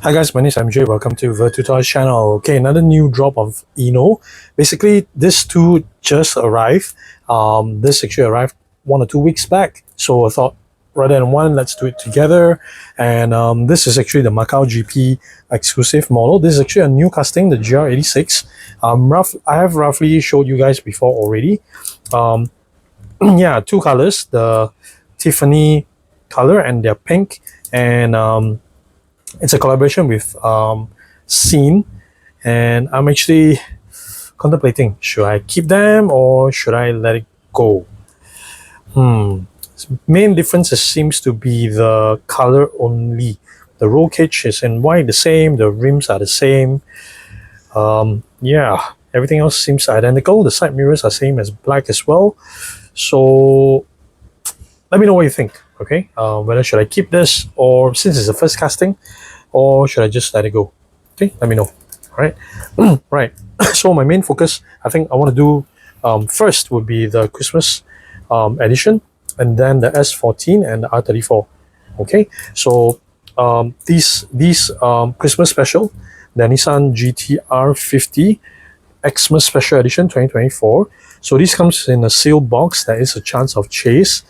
Hi guys, my name is MJ. Welcome to the tutorial channel. Okay, another new drop of INNO. Basically, this two just arrived. This actually arrived 1 or 2 weeks back. So I thought, rather than one, let's do it together. And this is actually the Macau GP exclusive model. This is actually a new casting, the GR86. I have roughly showed you guys before already. Yeah, two colors, the Tiffany color and they're pink. And it's a collaboration with Scene, and I'm actually contemplating, should I keep them or should I let it go? Main difference seems to be the color only. The roll cage is in white, the same, the rims are the same. Yeah, everything else seems identical. The side mirrors are same as black as well. So let me know what you think, okay? Whether should I keep this, or since it's the first casting, or should I just let it go? Okay, let me know. All right. Right. So my main focus, I think I want to do first would be the Christmas edition, and then the S14 and the R34. Okay, so these Christmas special, the Nissan GTR R50 XMAS Special Edition 2024. So this comes in a sealed box. There is a chance of chase.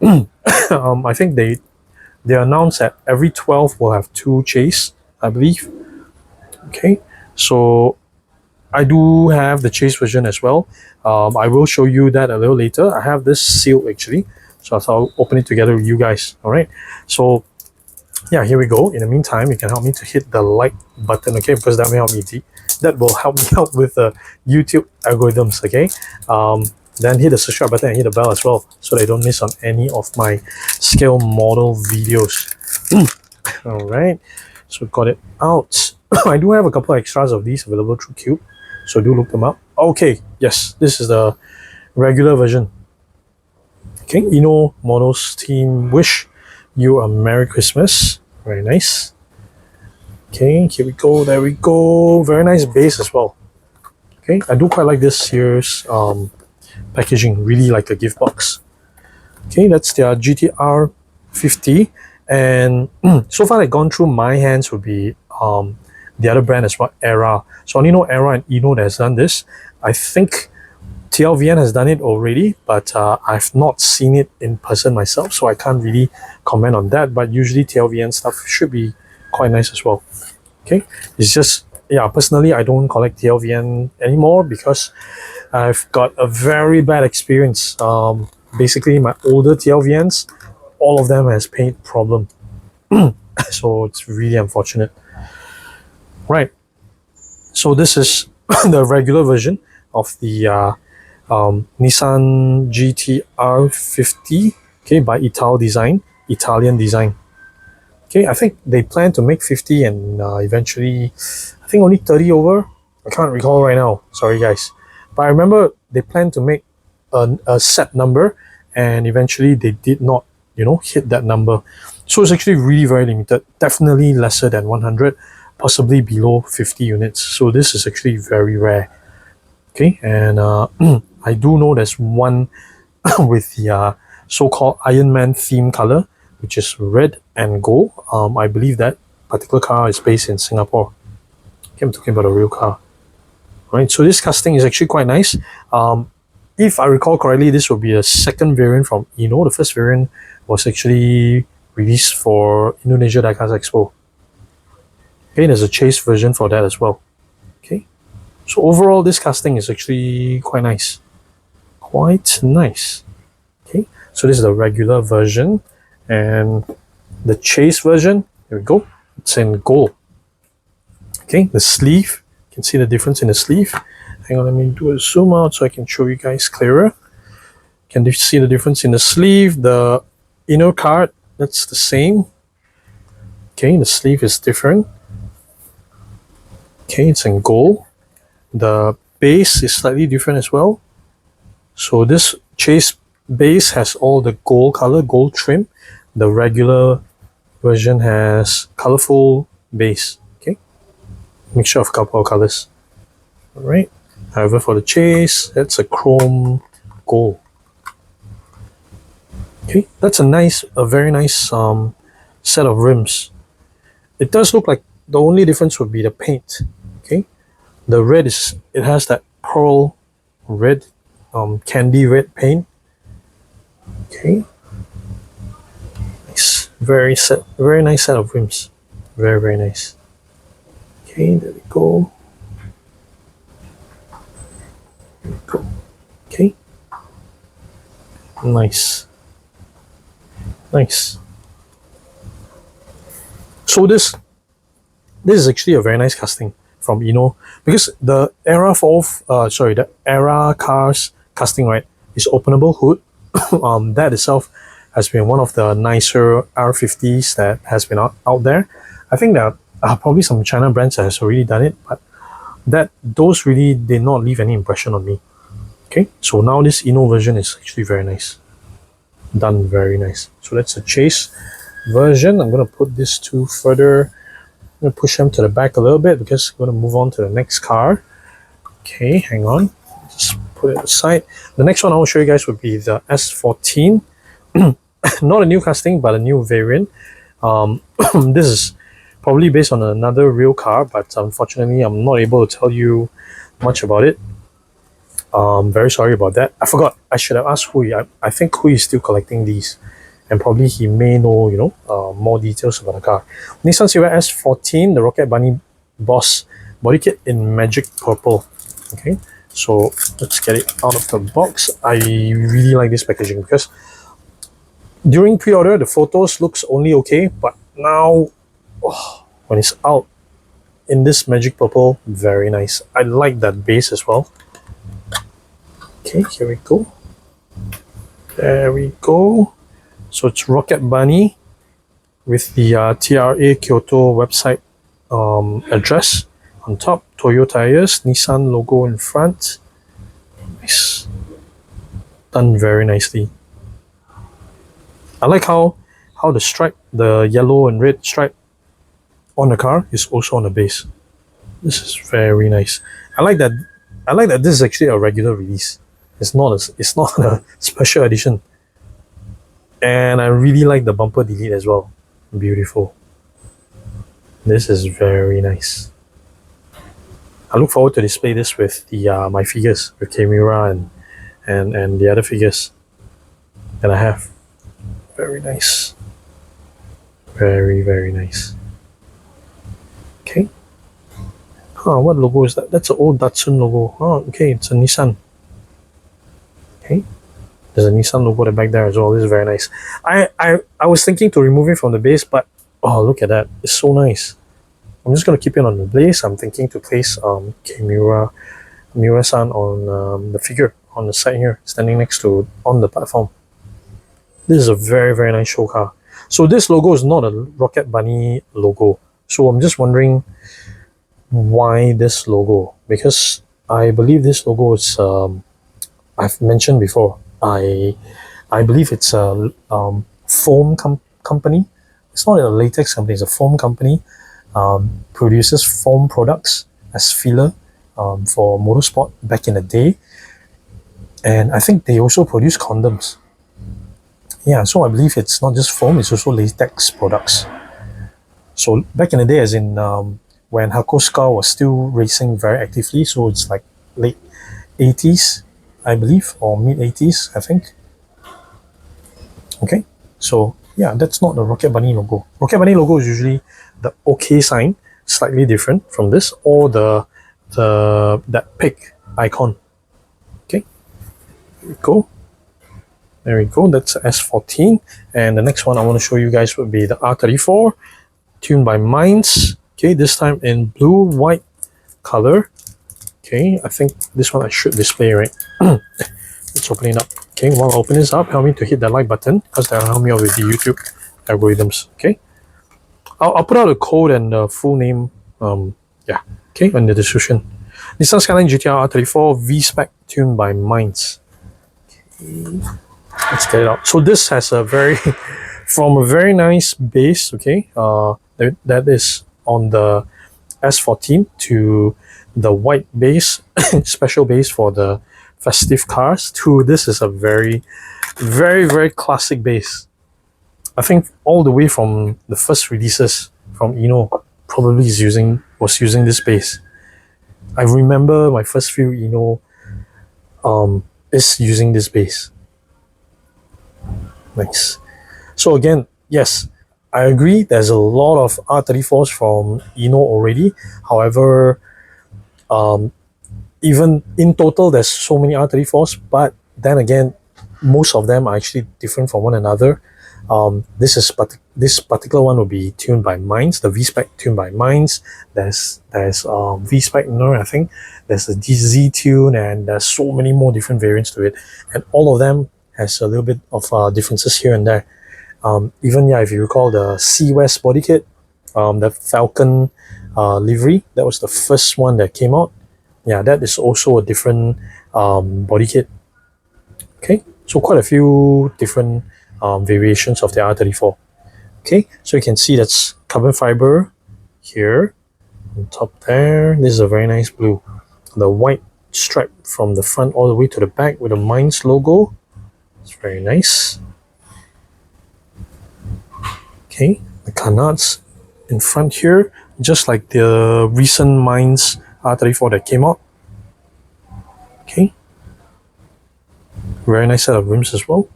I think they announced that every 12 will have 2 chase, I believe. Okay, so I do have the chase version as well. I will show you that a little later. I have this sealed actually, so I'll open it together with you guys. All right, so yeah, here we go. In the meantime, you can help me to hit the like button, okay, because that will help me out with the YouTube algorithms, okay. Then hit the subscribe button and hit the bell as well, so that you don't miss on any of my scale model videos. All right, so got it out. I do have a couple of extras of these available through Qube, so do look them up. Okay, yes, this is the regular version. Okay, INNO Models team wish you a Merry Christmas. Very nice. Okay, here we go. There we go. Very nice base as well. Okay, I do quite like this year's packaging, really like a gift box. Okay, that's their GTR 50, and so far I've gone through my hands would be the other brand as well, Era. So I only know Era and INNO that has done this. I think TLVN has done it already, but I've not seen it in person myself, so I can't really comment on that. But usually TLVN stuff should be quite nice as well. Okay, it's just, yeah, personally I don't collect TLVN anymore because I've got a very bad experience. Basically my older TLVNs, all of them has paint problem. So it's really unfortunate. Right, so this is the regular version of the Nissan GTR R50, okay, by Italian design. Okay, I think they plan to make 50 and eventually, I think only 30 over. I can't recall right now. Sorry guys, but I remember they planned to make a set number, and eventually they did not, hit that number. So it's actually really very limited. Definitely lesser than 100, possibly below 50 units. So this is actually very rare. Okay, and I do know there's one with the so-called Iron Man theme color, which is red and gold. I believe that particular car is based in Singapore. Okay, I'm talking about a real car. Right, so this casting is actually quite nice. If I recall correctly, this will be a second variant from INNO. The first variant was actually released for Indonesia Diecast Expo. Okay, there's a chase version for that as well. Okay, so overall this casting is actually quite nice. Quite nice. Okay, so this is the regular version, and the chase version, here we go, it's in gold. Okay, the sleeve, you can see the difference in the sleeve. Hang on, let me do a zoom out so I can show you guys clearer. Can you see the difference in the sleeve? The inner card, that's the same. Okay, the sleeve is different. Okay, it's in gold. The base is slightly different as well. So this chase base has all the gold color, gold trim. The regular version has colorful base. Okay, mixture of a couple of colors. All right. However, for the chase, that's a chrome gold. Okay, that's a very nice set of rims. It does look like the only difference would be the paint. Okay, the red is, it has that pearl red, candy red paint. Okay, nice, very nice set of rims, very nice. Okay, there we go. There we go. Okay, nice. So this is actually a very nice casting from INNO, because the the Era cars casting, right, is openable hood. That itself has been one of the nicer R50s that has been out there. I think that probably some China brands has already done it, but those really did not leave any impression on me. Okay, so now this INNO version is actually very nice, done very nice. So that's a chase version. I'm going to put these two further. I'm going to push them to the back a little bit because I'm going to move on to the next car. Okay, hang on, just put it aside. The next one I will show you guys would be the S14. Not a new casting, but a new variant. This is probably based on another real car, but unfortunately I'm not able to tell you much about it. Very sorry about that. I forgot, I should have asked Hui. I think Hui is still collecting these, and probably he may know, you know, more details about the car. Nissan S14, the Rocket Bunny Boss body kit in magic purple. Okay, so let's get it out of the box. I really like this packaging because during pre-order the photos looks only okay, but now when it's out in this magic purple, very nice. I like that base as well. Okay, here we go. There we go. So it's Rocket Bunny with the TRA Kyoto website address on top. Toyo tires, Nissan logo in front. Nice. Done very nicely. I like how the stripe, the yellow and red stripe on the car is also on the base. This is very nice. I like that this is actually a regular release. It's not a special edition. And I really like the bumper delete as well. Beautiful. This is very nice. I look forward to display this with the my figures, with Kimura and the other figures that I have. Very nice. Very nice. Okay. What logo is that? That's an old Datsun logo. Oh, okay, it's a Nissan. Okay. There's a Nissan logo back there as well. This is very nice. I was thinking to remove it from the base, but oh, look at that. It's so nice. I'm just going to keep it on the base. I'm thinking to place Miura-san on the figure on the side here, standing next to on the platform. This is a very nice show car. So this logo is not a Rocket Bunny logo. So I'm just wondering why this logo, because I believe this logo is I've mentioned before, I believe it's a foam company. It's not a latex company, it's a foam company. Produces foam products as filler for motorsport back in the day, and I think they also produce condoms. Yeah, so I believe it's not just foam, it's also latex products. So back in the day, as in when Hakosuka was still racing very actively, so it's like late 80s, I believe, or mid 80s, I think. Okay, so yeah, that's not the Rocket Bunny logo. Rocket Bunny logo is usually the OK sign, slightly different from this, or that pig icon. Okay, there we go. There we go, that's S14. And the next one I want to show you guys would be the R34, tuned by Minds. Okay, this time in blue, white color. Okay, I think this one I should display, right? Let's open it up. Okay, while I open this up, help me to hit that like button, because that'll help me out with the YouTube algorithms. Okay, I'll put out a code and the full name, yeah, okay, in the description. Nissan SKYLINE GTR R34 V-SPEC tuned by Minds. Okay, let's get it out. So this has a from a very nice base, okay, that is on the S14 to the white base, special base for the festive cars, to this is a very classic base. I think all the way from the first releases from INNO probably was using this base. I remember my first few INNO is using this base. Nice. So again, yes, I agree. There's a lot of R34s from INNO already. However, even in total, there's so many R34s. But then again, most of them are actually different from one another. This particular one will be tuned by Minds, the V-SPEC tuned by Minds. There's V-SPEC, I think. There's the Z tune, and there's so many more different variants to it. And all of them has a little bit of differences here and there. Even if you recall the C-West body kit, the Falcon livery, that was the first one that came out. Yeah, that is also a different body kit. Okay, so quite a few different variations of the R34. Okay, so you can see that's carbon fiber here on top there. This is a very nice blue. The white stripe from the front all the way to the back with the Minds logo. It's very nice. Okay, the canards in front here, just like the recent Minds R34 that came out. Okay, very nice set of rims as well.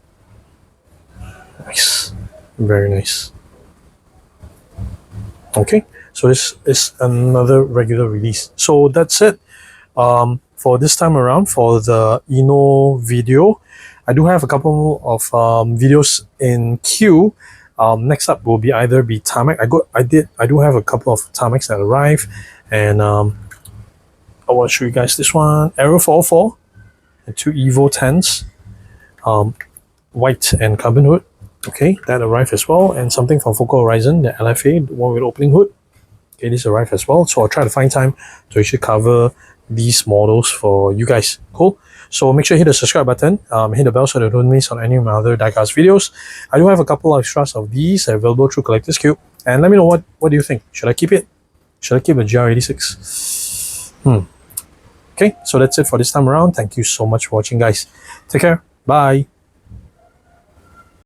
Nice, very nice. Okay, so this is another regular release. So that's it for this time around for the INNO video. I do have a couple of videos in queue. Next up will be either tarmac. I do have a couple of tarmacs that arrive, and I want to show you guys this one. Aero 44 and 2 Evo 10s, white and carbon hood. Okay, that arrived as well, and something from Focal Horizon, the LFA, the one with opening hood. Okay, this arrived as well. So I'll try to find time to actually cover these models for you guys. Cool. So make sure you hit the subscribe button, hit the bell so that you don't miss on any of my other diecast videos. I do have a couple of extras of these available through Collector's Qube, and let me know what do you think. Should I keep it? Should I keep a GR86? Okay, so that's it for this time around. Thank you so much for watching, guys. Take care. Bye.